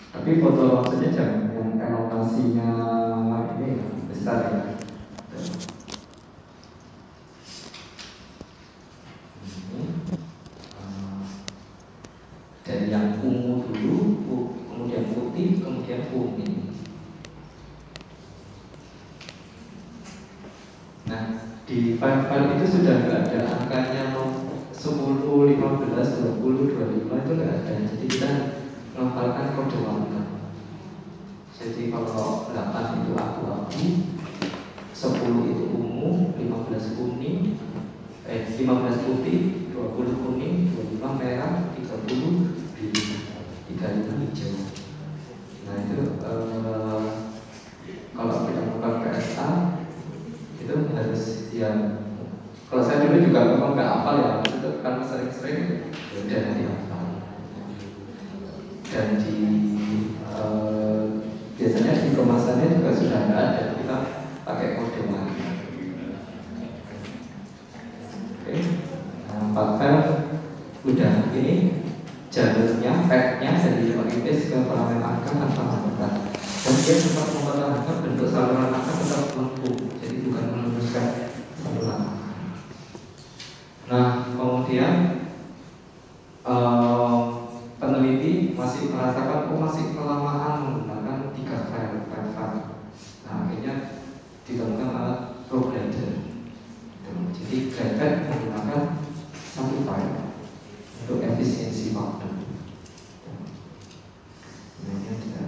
Tapi foto maksudnya jangan yang elongasinya ini besar ya. Dari yang ungu dulu, kemudian putih, kemudian kuning. Nah, di file-file itu sudah nggak ada angkanya 10, 15, 20, 25 itu nggak ada. Jadi kita menghafalkan kode warna. Jadi kalau 8 itu abu-abu, 10 itu ungu, 15 kuning, 15 putih, 20 kuning, 25 merah, 30 biru, 35 hijau. Nah itu kalau kita melakukan PSA itu harus ya. Kalau saya dulu juga memang nggak hafal ya, itu karena sering-sering udah nanti hafal. Dan di biasanya di kemasannya juga sudah ada, kita pakai kode warna. Oke, nah, 4 file udah ini jalurnya, packnya dari package ke parameter angka tanpa hambatan. Dan dia tetap mempertahankan bentuk saluran angka tetap lengkung, jadi bukan meluruskan saluran angka. Nah, kemudian peneliti masih merasakan masih kelamaan menggunakan 3 file. Nah, akhirnya ditemukan alat ProGrider. Jadi Graded menggunakan 1 file untuk efisiensi waktu. Ini tidak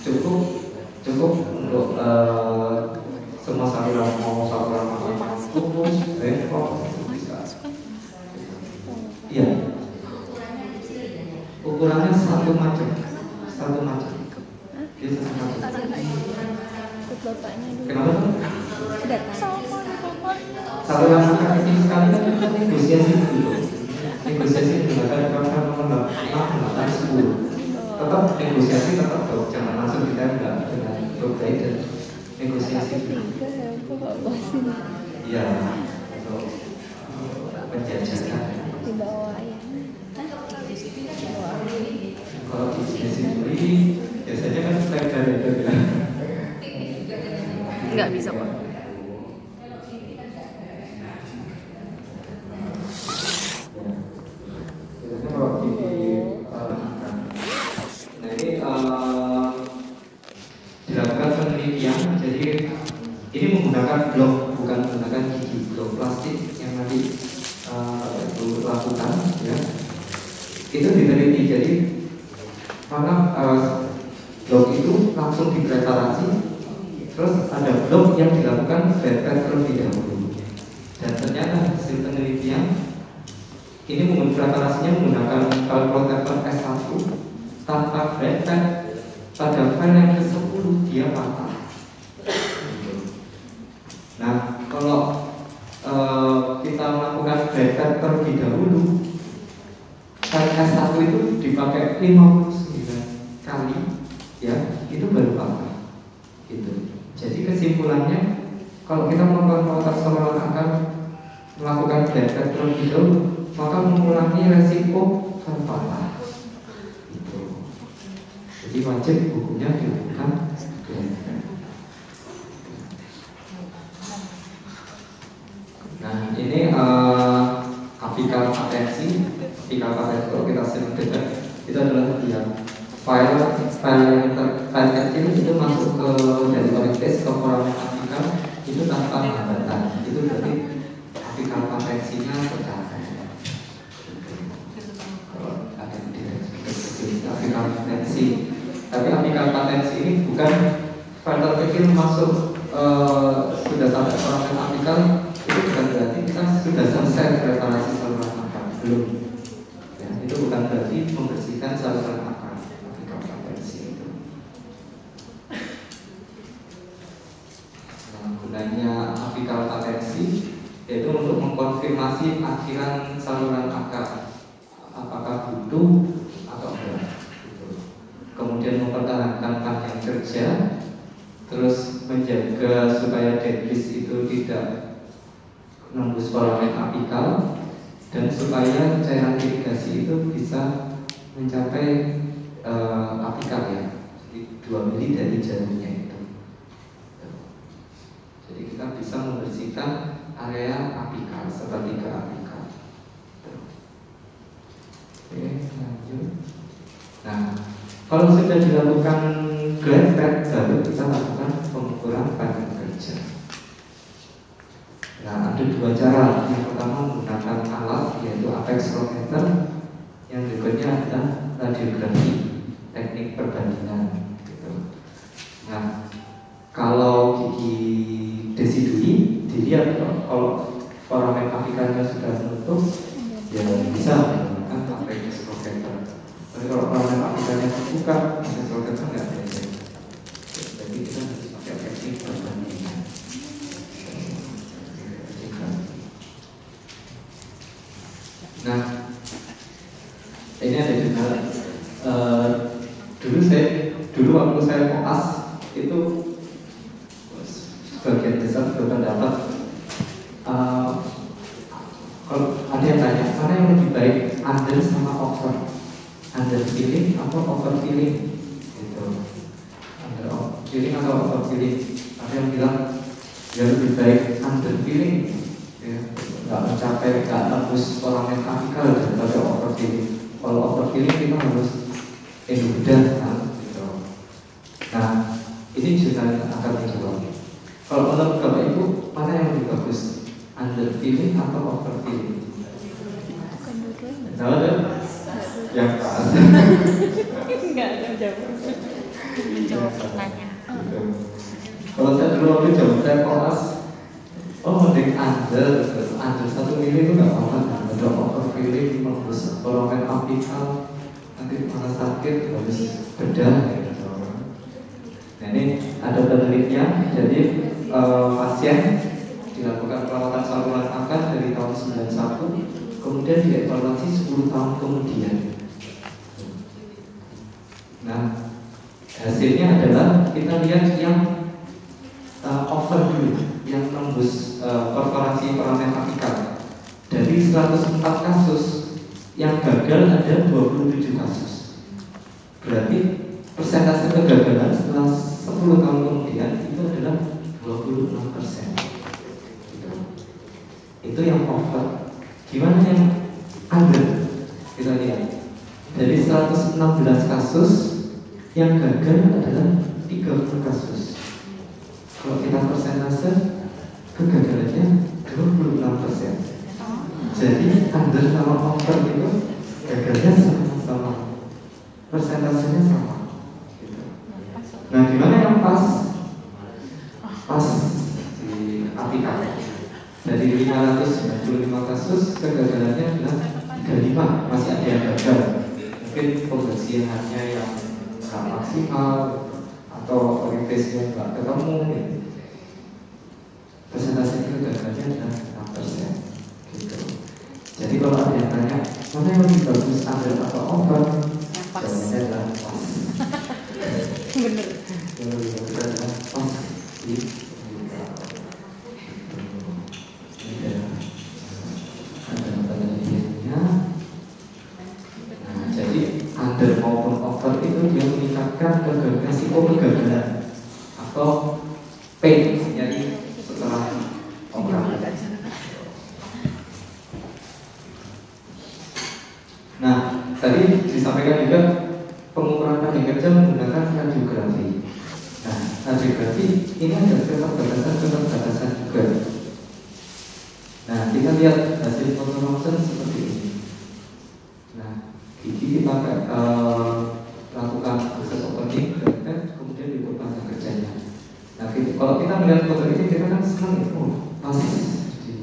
cukup cukup untuk semua saluran, mau saluran kukus, bengkok, bisa. Iya. Ukurannya satu macam. Dia satu macam. Kenapa? Saluran angka ini sekali kan negosiasi dulu. Negosiasi menggunakan kata nomor 8, 10. Tetap negosiasi tetap dong, jangan langsung ditembak dengan provider. Negosiasi dulu. Iya, untuk penjajakan. Kalau bisnis beli, biasanya kan standar itu ya. Nggak bisa kok. Dilakukan penelitian, jadi ini menggunakan blok, bukan menggunakan gigi, blok plastik yang nanti itu lakukan, ya. Itu diteliti, jadi mana blok itu langsung dipreparasi, terus ada blok yang dilakukan bed-bed terlebih dahulu, dan ternyata hasil penelitian ini preparasinya menggunakan file protector S1 tanpa bed-bed. Pada file yang ke-10 dia patah. Nah, kalau kita melakukan bed-bed terlebih dahulu, file S1 itu dipakai 59 kali, ya, itu baru patah. Gitu. Jadi kesimpulannya, kalau kita melakukan proses saluran akan melakukan bed-bed terlebih dahulu, maka mengurangi resiko file patah. Jadi wajib bukunya dilakukan. Nah, ini aplikal patensi. Aplikal patensi kalau kita sering dengar itu adalah file kecil itu masuk ke dari orientis ke forum aplikal itu tanpa hambatan. Itu berarti aplikal patensinya tercapai. Kalau ada di aplikal patensi. Tapi aplikal patensi ini bukan file kecil masuk sudah sampai proses aplikal, itu bukan berarti kita sudah selesai preparasi saluran akar, belum. Ya, itu bukan berarti membersihkan saluran akar aplikal patensi itu. Nah, gunanya aplikal patensi yaitu untuk mengkonfirmasi akhiran saluran akar, apakah butuh atau enggak. Kemudian mempertahankan panjang kerja, terus menjaga supaya deadlift itu tidak nembus foramen apikal, dan supaya cairan irigasi itu bisa mencapai apikal, ya, 2 mili dari jarumnya itu. Jadi kita bisa membersihkan area apikal, sepertiga apikal. Oke, lanjut. Nah, kalau sudah dilakukan grade pad, baru kita lakukan pengukuran panjang kerja. Nah, ada 2 cara. Yang pertama menggunakan alat, yaitu apex rotator. Yang berikutnya adalah radiografi, teknik perbandingan. Gitu. Nah, kalau gigi desidui dilihat kalau foramen apikalnya sudah menutup, ya bisa menggunakan apex rotator. Tapi kalau foramen apikalnya terbuka, apex rotator nggak ada. Jadi kita harus pakai teknik perbandingan. Nah, ini ada juga dulu waktu saya koas itu sebagian besar berpendapat kalau ada yang tanya mana yang lebih baik, under sama over, under feeling atau over feeling, gitu. Under feeling atau over feeling. Ada yang bilang ya lebih baik under feeling, ya, nggak mencapai, nggak tembus foramen apikal daripada over feeling. Kalau over feeling kita harus endodan, kan, gitu. Nah, ini juga akan dijawab. Kalau menurut Bapak Ibu, mana yang lebih bagus, under feeling atau over feeling? Tahu kan? Yang pas. Enggak ada jawaban. Menjawab pertanyaan. Gitu. Kalau saya dulu waktu zaman saya kelas, mending under 1 mili itu nggak apa-apa, ada overfilling, bagus foramen apikal, nanti malah sakit, harus bedah. Gitu. Nah ini ada penelitian, jadi pasien dilakukan perawatan saluran akar dari tahun 91, kemudian dievaluasi 10 tahun kemudian. Nah, hasilnya adalah kita lihat yang over dulu, yang tembus perforasi foramen apikal. Dari 104 kasus, yang gagal ada 27 kasus. Berarti persentase kegagalan setelah 10 tahun kemudian itu adalah 26%. Itu yang over. Gimana yang under? Kita lihat. Dari 116 kasus, yang gagal adalah 30 kasus. Kalau kita persentase kegagalannya 26%. Jadi under sama over itu gagalnya sama, persentasenya sama. Gitu. Nah, gimana yang pas? Pas di apikal. Dari 595 kasus kegagalannya adalah 35, masih ada yang gagal. Mungkin pembersihannya yang nggak maksimal atau orientasinya nggak ketemu. Persentase kegagalannya adalah 6%. Gitu. Jadi kalau ada yang tanya mana yang lebih bagus, under atau over, jawabannya adalah pas. Bener. Yang lebih bagus adalah pas. Under maupun over itu dia meningkatkan resiko kegagalan atau pain, jadi setelah operasi. Nah, tadi disampaikan juga pengukuran pendek kerja menggunakan radiografi. Nah, radiografi ini ada keterbatasan juga. Nah, kita lihat hasil foto ronsen seperti ini. Nah, gigi kita lakukan proses opening, kemudian diukur panjang kerjanya. Nah, kalau kita melihat foto ini kita kan senang ya, pas di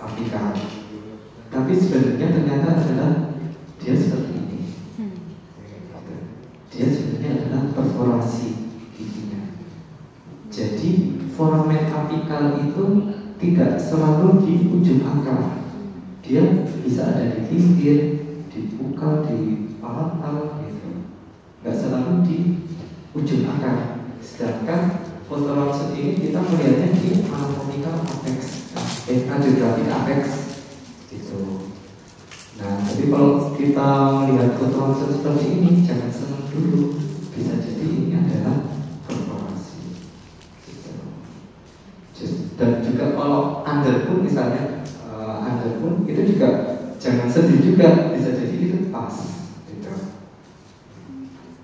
apikal. Tapi sebenarnya ternyata adalah dia seperti ini. Dia sebenarnya adalah perforasi giginya. Jadi foramen apikal itu tidak selalu di ujung akar. Dia bisa ada di pinggir, di bukal, di palatal, gitu. Nggak selalu di ujung akar. Sedangkan foto ronsen ini kita melihatnya di anatomical apex, radiografi apex, gitu. Nah, tapi kalau kita melihat foto ronsen seperti ini, jangan senang dulu. Bisa jadi ini adalah perforasi. Gitu. Dan juga kalau under pun misalnya, under pun itu juga jangan sedih juga, bisa jadi itu pas. Gitu.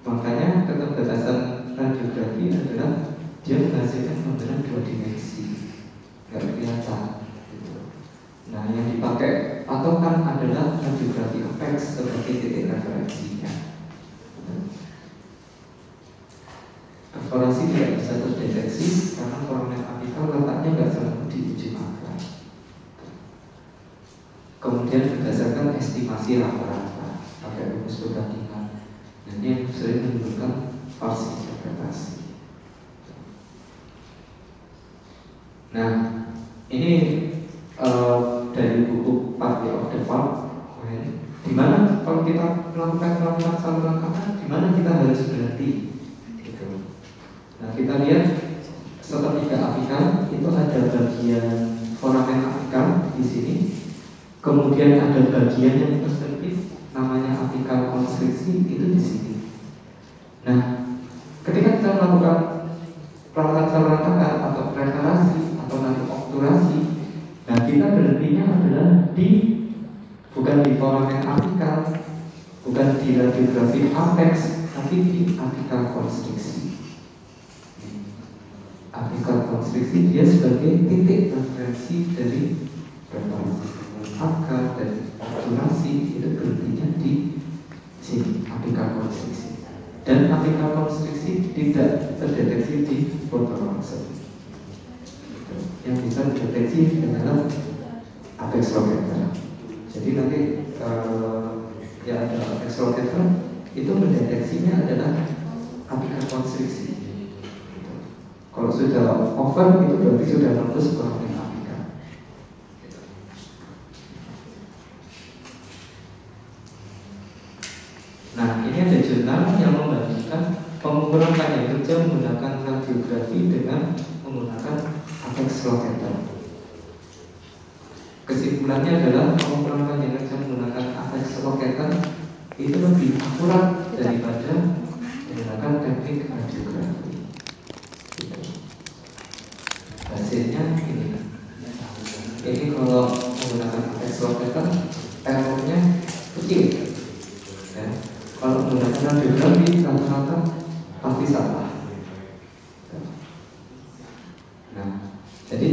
Makanya keterbatasan radiografi adalah dia menghasilkan gambaran 2 dimensi, nggak kelihatan. Gitu. Nah, yang dipakai patokan adalah radiografi apex sebagai titik referensinya. Perforasi tidak bisa terdeteksi karena foramen apikal letaknya nggak selalu di ujung akar. Kemudian berdasarkan estimasi rata-rata pakai rumus perbandingan, dan ini yang sering menimbulkan false interpretasi. Nah, ini dari buku Party of the Park, di mana kalau kita melakukan perawatan saluran akar, di mana kita harus berhenti. Gitu. Nah, kita lihat sepertiga apikal itu ada bagian foramen apikal di sini. Kemudian ada bagian yang tersempit namanya apikal konstriksi, itu di sini. Nah, ketika kita melakukan perawatan saluran akar atau preparasi atau nanti obturasi, nah kita berhentinya adalah bukan di foramen apikal, bukan di radiografi apex, tapi di apikal konstriksi. Apikal konstriksi dia sebagai titik referensi dari preparasi akar dan obturasi, itu berhentinya di sini, apikal konstriksi. dan apikal konstriksi tidak terdeteksi di foto ronsen. Yang bisa terdeteksi adalah apex locator. Jadi nanti yang ada apex locator itu mendeteksinya adalah apikal konstriksi. Kalau sudah over itu berarti sudah nembus kurangnya apikal. Nah, ini ada jurnal yang membandingkan pengukuran panjang kerja menggunakan radiografi dengan menggunakan apex locator. Kesimpulannya adalah pengukuran panjang kerja menggunakan apex locator itu lebih akurat daripada menggunakan teknik radiografi. Hasilnya ini. Ini kalau menggunakan apex locator errornya kecil. Ya. Kalau menggunakan radiografi rata-rata pasti salah. Nah, jadi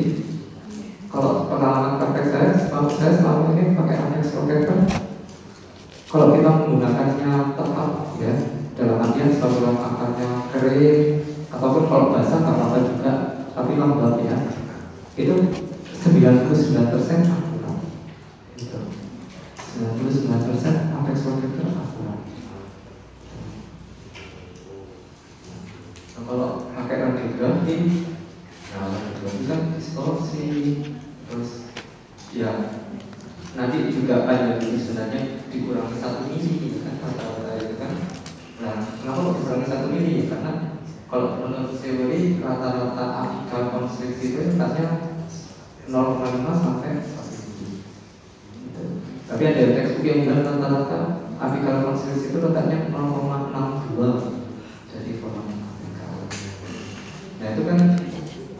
kalau pengalaman praktek saya selama ini pakai apex locator. Kalau kita menggunakannya tepat, ya, dalam artian saluran akarnya kering, ataupun kalau basah nggak apa-apa juga, tapi lambat ya, itu 99% akurat. Itu 99% apex locator akurat. Nah, kalau pakai radiografi, nah radiografi kan distorsi, terus ya nanti juga panjang ini sebenarnya dikurangi 1 mili gitu kan, rata-rata itu kan. Nah, kenapa kok dikurangi 1 mili? Karena kalau menurut teori rata-rata apikal konstriksi itu letaknya 0,5 sampai 1 mili. Tapi ada teks buku yang bilang rata-rata apikal konstriksi itu letaknya 0,62. Jadi volume apikal. Nah itu kan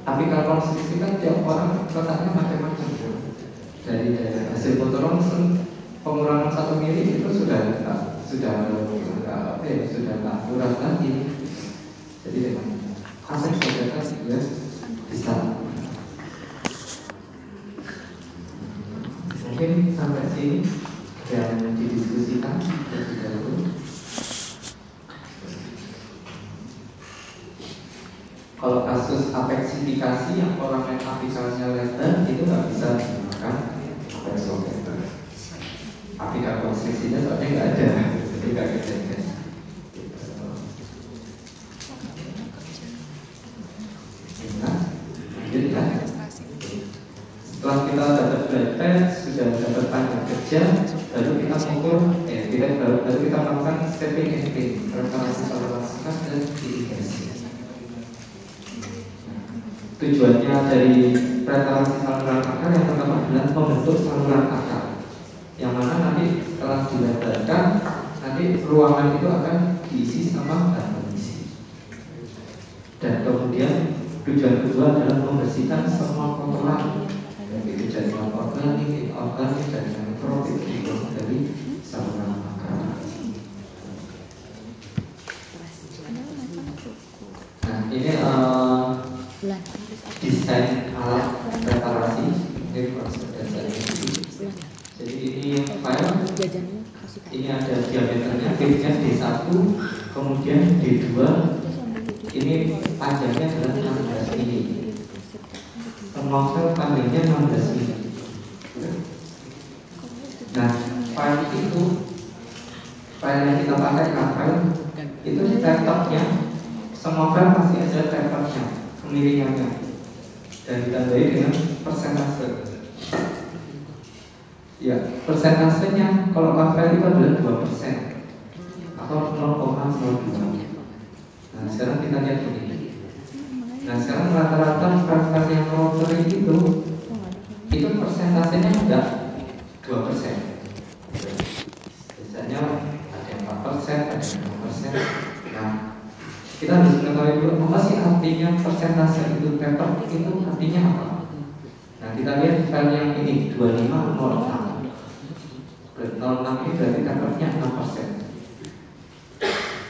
apikal konstriksi kan tiap orang letaknya macam-macam. Dari hasil foto ronsen pengurangan 1 mili itu sudah akurat lagi. Jadi dengan apex locator juga bisa. Mungkin sampai sini yang didiskusikan terlebih dahulu. Kalau kasus apexifikasi yang orang yang apikalnya lebar itu nggak bisa digunakan apex locator. Apikal konstriksinya soalnya nggak ada, jadi nggak kejadian. Nah, lanjutkan. Setelah kita dapat blood test, sudah dapat panjang kerja, baru kita mengukur, baru kita melakukan stepping and pin, preparasi saluran sekat dan irigasi. Tujuannya dari preparasi saluran akar yang pertama adalah membentuk saluran akar, yang mana nanti setelah dilebarkan, nanti ruangan itu akan diisi sama bahan pengisi. Dan kemudian tujuan kedua adalah membersihkan semua kotoran, yaitu jaringan organik, inorganik, dan mikrobik dari saluran akar. Nah, ini desain alat preparasi. Ini proses dasar ini. Jadi ini file. Ini ada diameternya, pitchnya D1, kemudian D2. Ini panjangnya adalah 16 mili. Novel panjangnya 16 mili. Nah, file itu, file yang kita pakai file itu tetapnya semua file masih ada tetapnya, kemiringannya, dan ditandai dengan persentase. Ya, persentasenya kalau file itu adalah 2% atau 0,02. Nah, sekarang kita lihat ini. Nah, sekarang rata-rata file yang rotary itu persentasenya enggak 2%. Biasanya ada yang 4%, ada yang 5%. Nah, kita harus mengetahui dulu apa sih artinya persentase itu paper itu artinya apa. Nah, kita lihat file yang ini 2506. 06 ini berarti papernya 6%.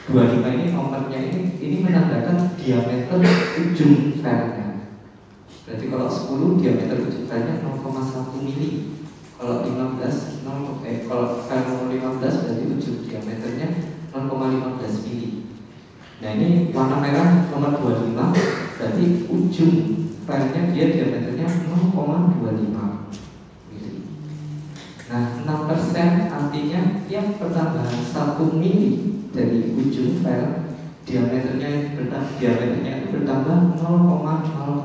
25 ini nomornya ini menandakan diameter ujung filenya. Berarti kalau 10 diameter ujung filenya 0,1 mili. Kalau 15 kalau file nomor 15 berarti ujung diameternya 0,15 mili. Nah ini warna merah nomor 25, berarti ujung filenya dia diameternya 0,25 mili. Nah 6% artinya yang pertambahan 1 mili dari ujung file diameternya itu bertambah 0,06.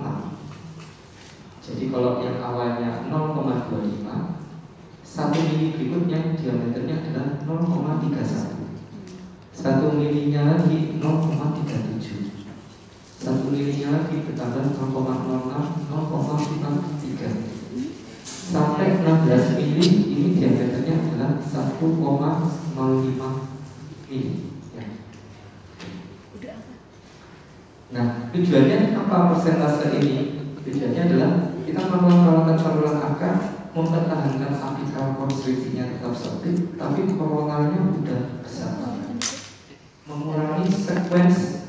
Jadi kalau yang awalnya 0,25, 1 mili berikutnya diameternya adalah 0,31. 1 milinya lagi 0,37. 1 milinya lagi bertambah 0,06, 0,53. Sampai 16 mili ini diameternya adalah 1,05 mili. Nah, tujuannya apa persentase ini? Tujuannya adalah kita melakukan perawatan saluran akar, mempertahankan apikal konstriksinya tetap sempit, tapi koronalnya udah besar, mengurangi sekuens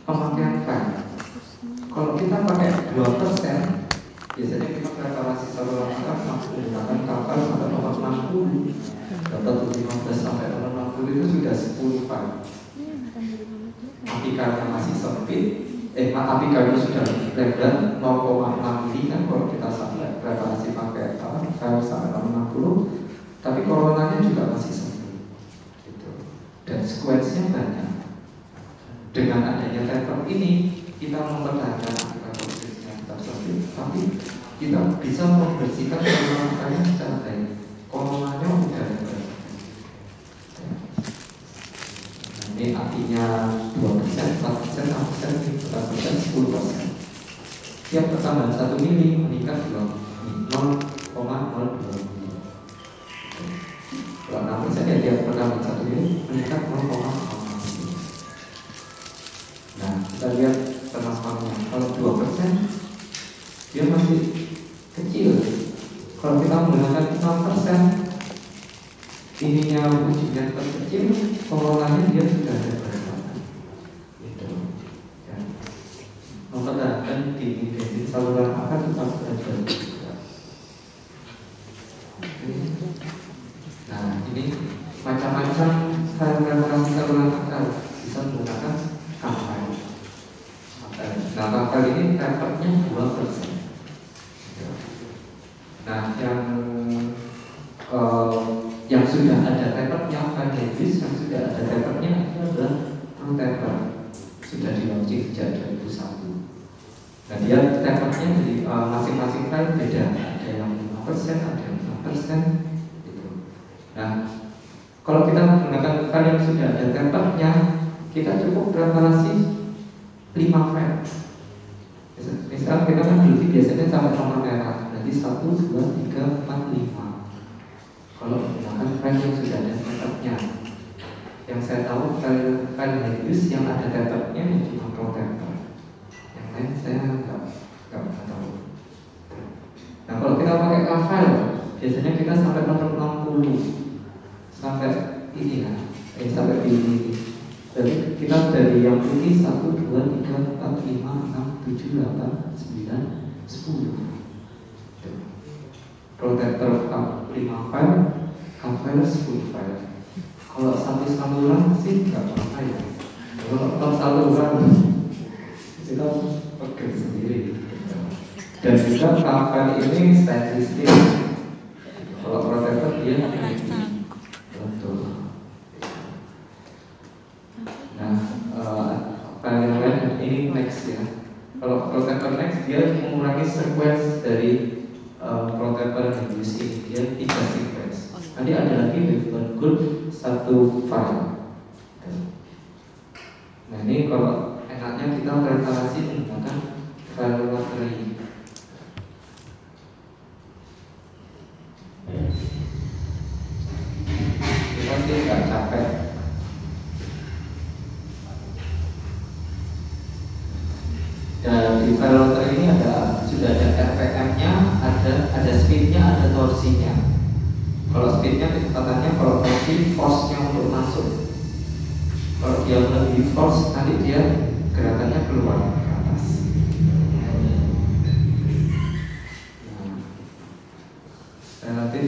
pemakaian file. Kalau kita pakai 2%, biasanya kita preparasi saluran akar menggunakan kapal sampai nomor 60, dapat 15 sampai nomor 60 itu sudah 10 file. Apikalnya masih sempit, apikalnya sudah lebar 0,6 mili kan kalau kita sampai preparasi pakai file sampai nomor 60, tapi koronanya juga masih sempit gitu. Dan sekuensnya banyak. Dengan adanya taper ini kita mempertahankan apikal konstriksinya tetap sempit, tapi kita bisa membersihkan saluran secara baik. Koronanya udah lebar. Ini artinya 2%, 4%, 6%, 4%, 10%. Tiap pertambahan 1 mili meningkat 0,02 mili. Kalau 6% ya tiap pertambahan 1 mili meningkat 0,05 mili. Nah, kita lihat transformnya. Kalau 2% dia masih kecil. Kalau kita menggunakan 6%, ininya ujungnya terkecil, koronanya dia sudah ada bersama. Gitu. Ya. Mempertahankan di bensin saluran akar tetap ada. Nah, ini macam-macam reparasi saluran akar bisa menggunakan kapal. Nah, kapal ini tapernya 2%. Nah, yang sudah ada tapernya Vangelis, yang sudah ada tapernya itu adalah ProTaper, sudah di launching sejak 2001. Nah dia tapernya dari masing-masing file beda, ada yang 5%, ada yang 6% gitu. Nah kalau kita menggunakan file yang sudah ada tapernya, kita cukup preparasi 5 file. Misal kita kan dulu biasanya sampai nomor merah, nanti 1, 2, 3, 4, 5. Kalau menggunakan file yang sudah ada tetapnya, yang saya tahu file Helios yang ada tetapnya yang cuma ProTaper, yang lain saya nggak pernah tahu. Nah kalau kita pakai file, biasanya kita sampai nomor 60 sampai ini ya, sampai di ini. Jadi kita dari yang ini 1, 2, 3, 4, 5, 6, 7, 8, 9, 10. ProTaper 5 file, file 10 file. Kalau satu saluran sih nggak apa-apa ya. Kalau saluran kita pegang sendiri. Dan juga file ini statistik. Kalau ProTaper dia betul. Nah, file yang lain ini next ya. Kalau ProTaper next dia mengurangi sequence dari ProTaper Helios ini, dia 3 sequence. Nanti ada lagi with good 1 file. Nah ini kalau enaknya kita preparasi menggunakan file library. Kita sih nggak capek. Dan di file library ini sudah ada RPM-nya, ada speed-nya, ada torsinya. Kalau speed-nya kecepatannya, kalau torsi force-nya untuk masuk. Kalau dia lebih force, nanti dia gerakannya keluar ke atas. Relatif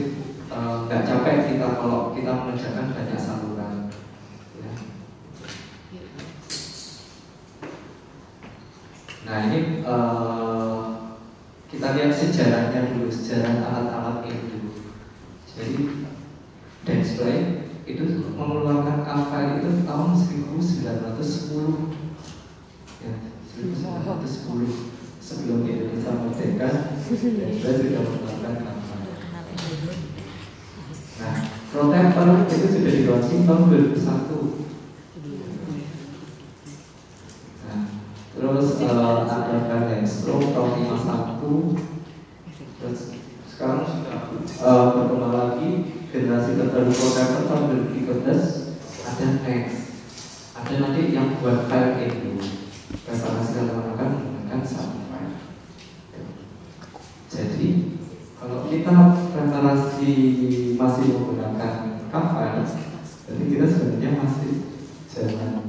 nggak capek kita kalau kita mengerjakan banyak saluran. Ya. Nah ini kita lihat sejarahnya dulu, sejarah alat-alat itu. Jadi Densplay itu mengeluarkan kafel itu tahun 1910 ya, 1910 sebelum Indonesia merdeka. Densplay sudah mengeluarkan kafel. Nah, Protector itu sudah di launching tahun 2001. Nah, terus ada Vandenstro tahun 51. Terus sekarang sudah berkembang lagi generasi terbaru Protector tahun 2013. Ada Next, ada nanti yang buat file itu referensi yang menggunakan satu file. Jadi kalau kita referensi masih menggunakan file, jadi kita sebenarnya masih zaman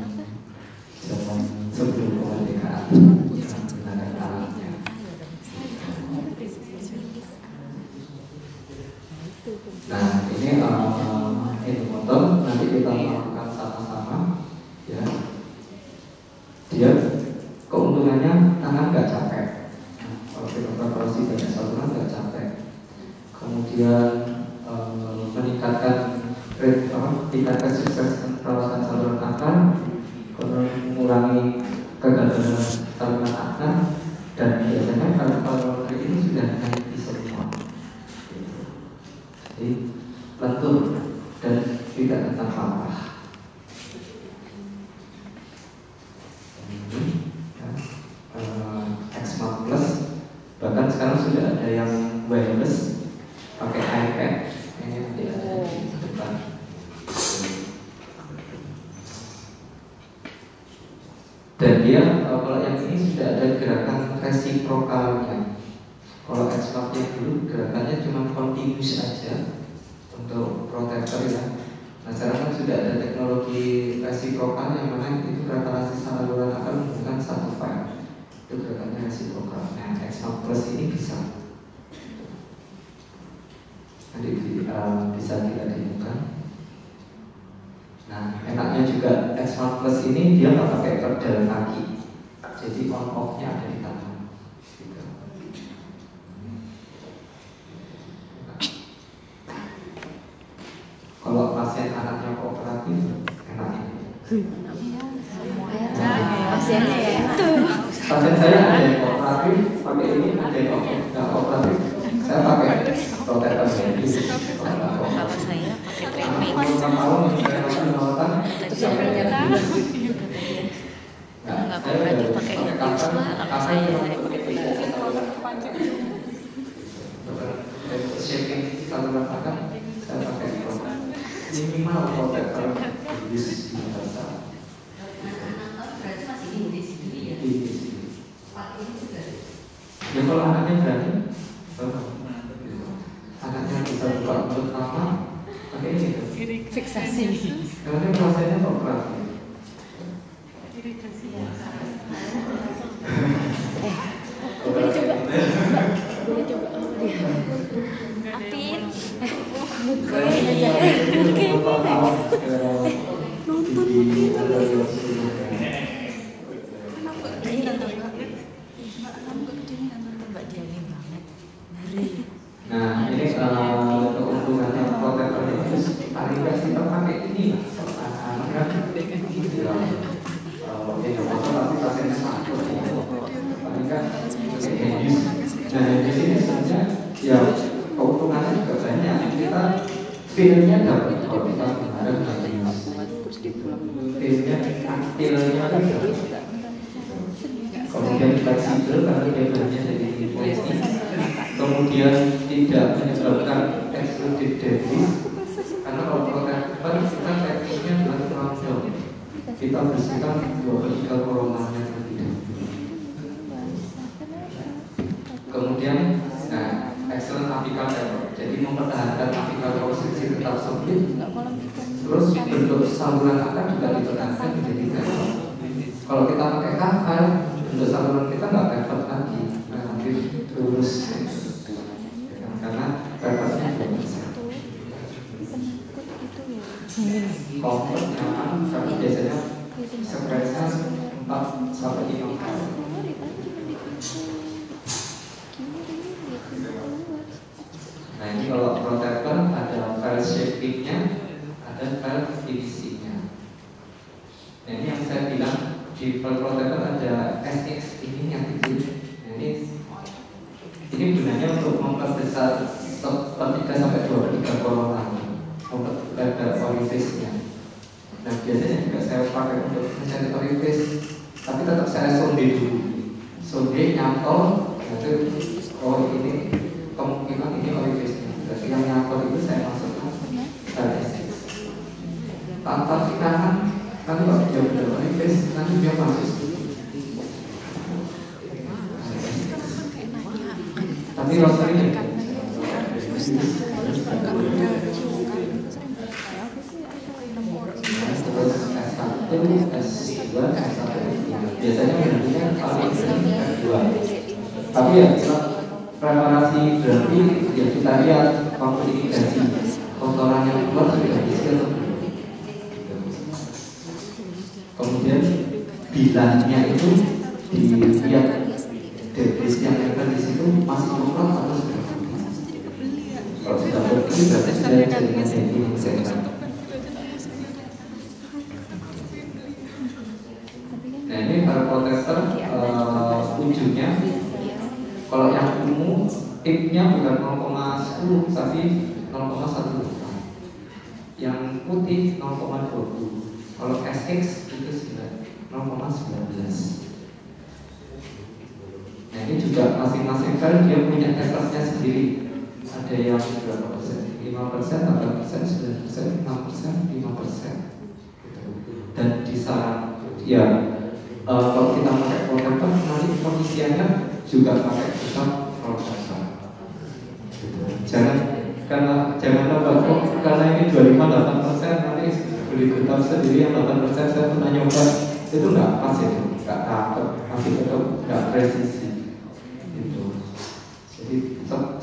sebelum kemerdekaan menggunakan alatnya. Nah ini motor nanti kita lakukan sama-sama ya. Dia keuntungannya tangan nggak capek. Nah, kalau kita preparasi banyak satuan nggak capek. Kemudian meningkatkan tingkat kesuksesan perawatan saluran akar, mengurangi kegagalan saluran akar, dan biasanya kalau ini sudah naik semua. Jadi lentur dan tidak tentang sampah. X-Smart Plus bahkan sekarang sudah ada yang wireless pakai iPad. Ini nanti ada di depan. Dan dia kalau yang ini sudah ada gerakan resiprokalnya. Kalau X-Smart-nya dulu gerakannya cuma continuous aja untuk protektor ya. Nah sekarang kan sudah ada teknologi resiprokal yang mana itu referensi saluran akan menggunakan satu file. Itu gerakannya resiprokal. Nah X-Smart Plus ini bisa nanti bisa kita temukan. Nah enaknya juga X-Smart Plus ini dia nggak pakai pedal kaki, jadi on off-nya ada di tangan. Kalau pasien anaknya kooperatif, enak ini. Pasiennya ya enak. Pasien saya ada yang kooperatif, pakai ini, ada yang nggak kooperatif. Saya pakai protektor medis. Kalau saya pakai treadmill. Nggak kooperatif pakai infus lah. Kalau saya pakai treadmill. Shaping saluran akar, saya pakai minimal protektor medis universal. Berarti masih di sini ya? Pak ini juga. Ya kalau anaknya berani, anaknya bisa buka mulut lama, pakai ini. Fiksasi. Karena rasanya kooperatif. Boleh coba, Mbak. Boleh coba dia. Apin. Mungkin aja. Nonton mungkin. Mbak Diani banget. Nah ini keuntungannya protektor itu paling nggak kita pakai ini lah. Tapi pasiennya satu, paling nggak nah di sini sebenarnya ya keuntungannya juga banyak. Kita feelnya dapat kalau kita menggunakan feelnya taktilnya dapat. Kemudian fleksibel karena dia bahannya dari polisi. Kemudian tidak menyebabkan extruded debris karena kalau protektor kita tekniknya adalah rundown. Kita bersihkan 2/3 koronanya terlebih dahulu. Kemudian excellent apical error, jadi mempertahankan apical konstruksi tetap solid. Terus bentuk saluran akar juga dipertahankan menjadi pivot. Kalau kita pakai kafel, bentuk saluran kita nggak pivot lagi, relatif lurus. Karena pivotnya belum bisa. Comfort nyaman, tapi biasanya sequence 4 sampai 5 kali. di file protector ada SX ini yang kecil. Nah, ini gunanya untuk memperbesar 3-2 kolom, memperlebar orifice-nya. Nah, biasanya juga saya pakai untuk mencari orifice, tapi tetap saya sonde dulu. Sonde nyantol, oh ini kemungkinan ini orifice-nya. Berarti yang nyantol itu saya masukkan file SX. Tanpa tekanan, nanti kalau dia benar orifice, nanti dia masuk. Tapi rasanya biasanya berarti S2. Tapi ya preparasi berarti ya kita lihat komodifikasi kotoran yang keluar sudah diisi atau belum. Kemudian bilangnya itu dilihat debris yang ada di situ masih coklat atau sudah putih. Kalau sudah putih berarti sudah jadinya jadi sehat. Nah ini para protester ujungnya kalau yang ungu tipnya bukan 0,10 tapi 0,1. Yang putih 0,20. Kalau SX itu 0,19. Nah ini juga masing-masing file dia punya testernya sendiri. Ada yang berapa persen? 5%, 8%, 9%, 6%, 5%. Dan disaran ya kalau kita pakai protector nanti pengisiannya juga pakai kita protector. Jangan lupa karena ini 25-8% nanti beli getam sendiri yang 8% saya pernah nyoba itu nggak pas itu, nggak cakep, masih tetap nggak presisi gitu. Jadi tetap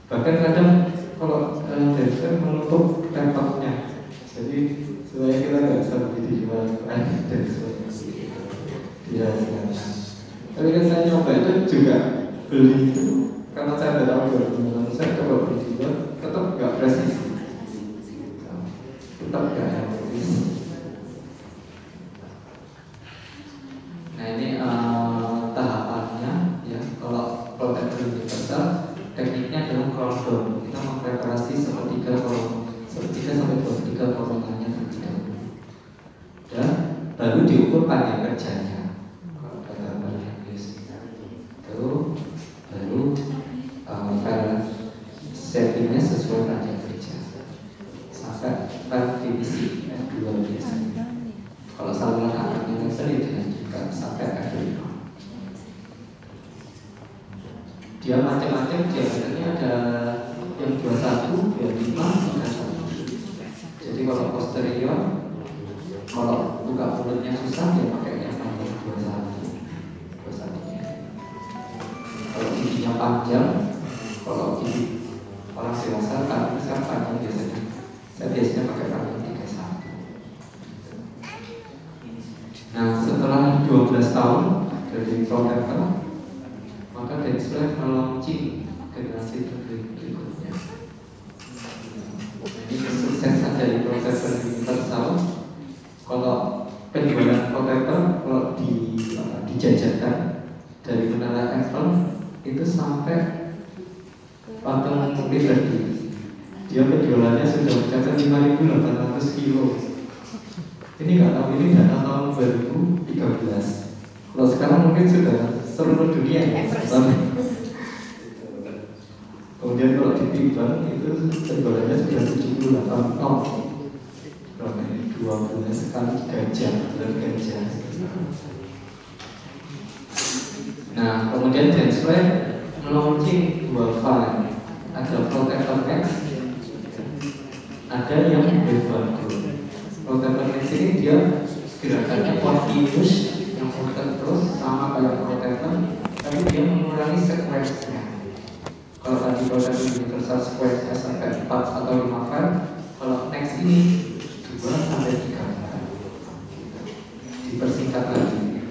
bahkan kadang kalau dasar menutup tempatnya, jadi supaya kita nggak bisa begitu jual dirahasiakan. Tapi kan saya nyoba itu juga beli itu karena saya tidak tahu saya coba beli juga tetap nggak presisi, tetap nggak presisi. Nah ini tahapannya ya. Kalau protector universal tekniknya adalah crawl down. Kita mempreparasi sepertiga sampai 23 kolonannya terlebih dahulu, dan baru diukur panjang kerjanya. Kalau kata bahasa Inggris itu baru file settingnya sesuai panjang kerja sampai file divisi F2 biasanya. Kalau saluran akarnya sendiri dilanjutkan sampai F5. Dia macam-macam, diameternya ada yang 21, 25, 31. Jadi kalau posterior, kalau buka mulutnya susah, dia pakai yang panjang 21. Kalau giginya panjang, kalau gigi orang dewasa kan bisa panjang biasanya. Saya biasanya pakai panjang 31. Nah setelah 12 tahun dari protector, maka Dexflex melaunching generasi berikutnya. Ini kesuksesan dari protector universal. Kalau penjualan protector kalau dijajarkan dari menara Eiffel itu sampai patung Liberty, dia penjualannya sudah mencapai 5.800 kilo. Ini nggak tahu, ini data tahun 2013. Kalau sekarang mungkin sudah seluruh dunia ya. Kemudian kalau ditimbang itu penjualannya sudah 78 ton. Berapa ini? 12 kali gajah, dan gajah. Nah, kemudian Dexflex melaunching 2 file. Ada Protector X, ada yang Bevago. Protector X ini dia gerakannya continuous, yang muter terus sama kayak protector, tapi dia mengurangi sequence-nya. Kalau tadi protector universal sequence-nya sampai 4 atau 5 file, kalau next ini 2 sampai 3 file, dipersingkat lagi.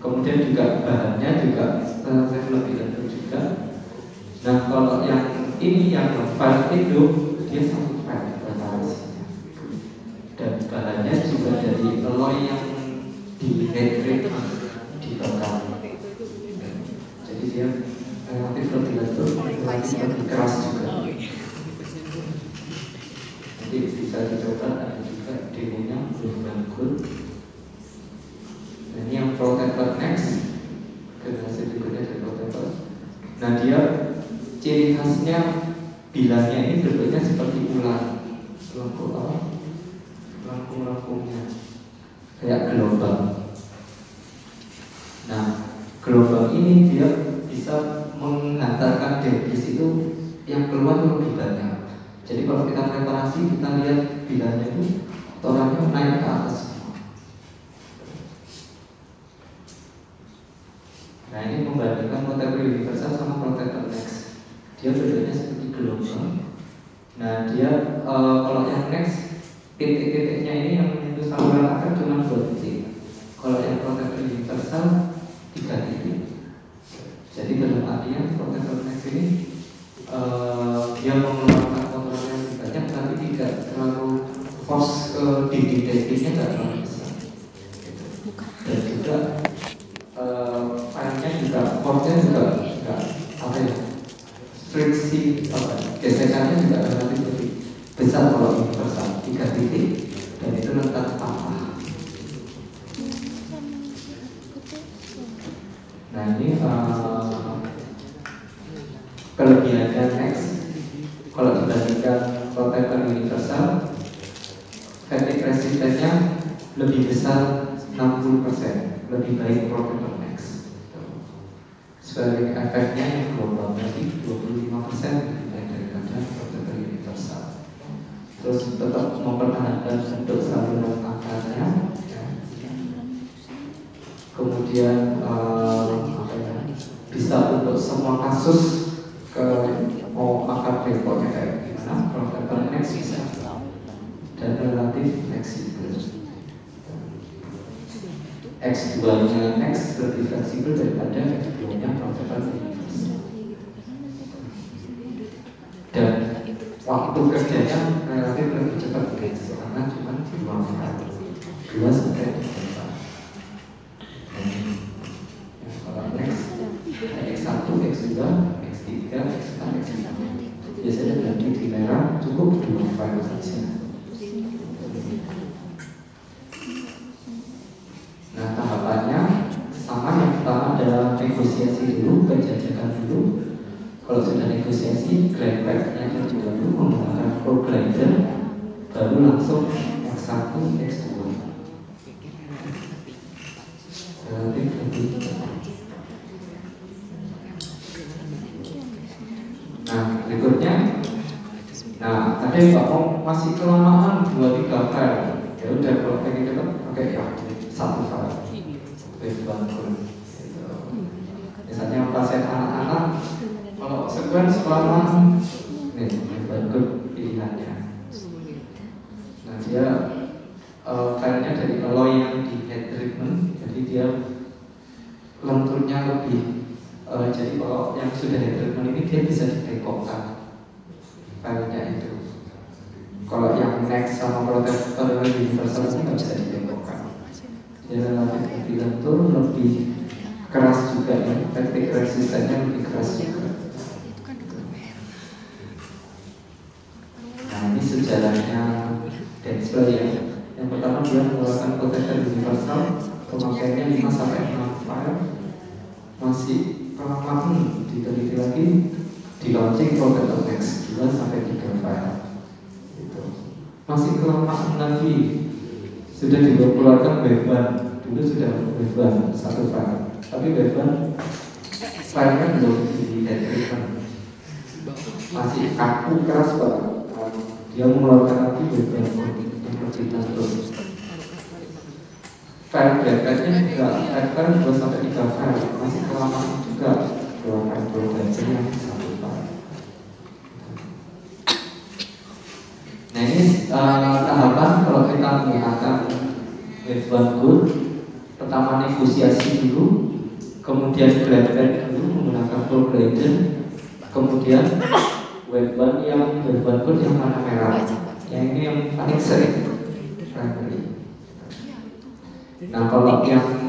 Kemudian juga bahannya juga relatif lebih lentur juga. Nah kalau yang ini yang file itu dia 1 file preparasinya, dan bahannya juga dari alloy yang di head rate di belakang. Jadi dia relatif lebih lentur, relatif lebih keras juga. Jadi bisa dicoba, ada juga demonya Wave Good. Nah, ini yang protector next, generasi berikutnya dari protector. Nah, dia ciri khasnya bilangnya ini bentuknya seperti ular, lengkung-lengkungnya kayak gelombang. Nah, gelombang ini dia bisa menghantarkan debris itu yang keluar lebih banyak. Jadi kalau kita preparasi, kita lihat bilangnya itu kotorannya naik ke atas. Nah, ini membandingkan protector universal sama protector next. Dia bentuknya seperti gelombang. Nah, dia kalau yang next titik-titiknya ini yang menyentuh saluran akar cuma 2 titik. Kalau yang protector universal 3 titik. Jadi dalam artian protector next ini dia mengeluarkan kotoran yang lebih banyak, tapi tidak terlalu force ke dinding-dindingnya, tidak terlalu besar. Dan juga filenya juga, portnya juga enggak apa ya, friksi gesekannya juga relatif lebih besar kalau universal 3 titik, dan itu letak patah. Nah, ini kelebihannya next kalau dibandingkan protector universal, fatigue resistennya lebih besar 60%, lebih baik protector next. Sebagai efeknya yang global tadi 25% lebih baik daripada protector universal. Terus tetap mempertahankan bentuk saluran akarnya. Kemudian bisa untuk semua kasus ke mau akar depotnya kayak gimana, protector next bisa, dan relatif fleksibel. X2 nya next lebih fleksibel daripada X2 nya protector universal. Dan waktu kerjanya relatif lebih cepat karena cuma 2 sampai 3 tahun. Kalau next X1, X2, X3, X4, X5 biasanya berarti di merah cukup 2 file saja. Nah, tahapannya sama. Yang pertama adalah negosiasi dulu, penjajakan dulu. Kalau sudah negosiasi, grade back-nya dulu menggunakan pro glider, baru langsung X1, X2. Relatif lebih. Nah, berikutnya, nah ada yang mau masih kelamaan 2-3 file, ya udah kalau pengen cepat pakai yang 1 file. Misalnya pasien anak-anak, kalau sequence kelamaan, nih bagus pilihannya. Nah, dia filenya dari alloy yang di head treatment, jadi dia lenturnya lebih. Jadi kalau yang sudah head treatment ini dia bisa ditekokkan filenya itu. Kalau yang next sama protector universal ini nggak bisa ditekokkan. Dia relatif lebih lentur, lebih keras juga ya, fatigue resistennya lebih keras juga. Nah, ini sejarahnya Dexler ya. Yang pertama dia mengeluarkan protector universal, pemakaiannya 5-6 file, masih kelamaan diteliti lagi, di launching protector next 2-3 file. Itu masih kelamaan lagi, sudah dikeluarkan Weban, dulu sudah Weban 1 file, tapi Weban filenya belum di head treatment, masih kaku keras banget. Dia mengeluarkan lagi Weban yang lebih lentur. File breakbacknya juga Weban 2-3 file, masih kelamaan juga keluarkan progresnya yang 1 file. Nah, ini tahapan kalau kita menggunakan Weban Good. Pertama negosiasi dulu, kemudian grade dulu menggunakan full gradient, kemudian Weban yang Weban Good yang warna merah, yang ini yang paling sering primary. Nah, kalau yang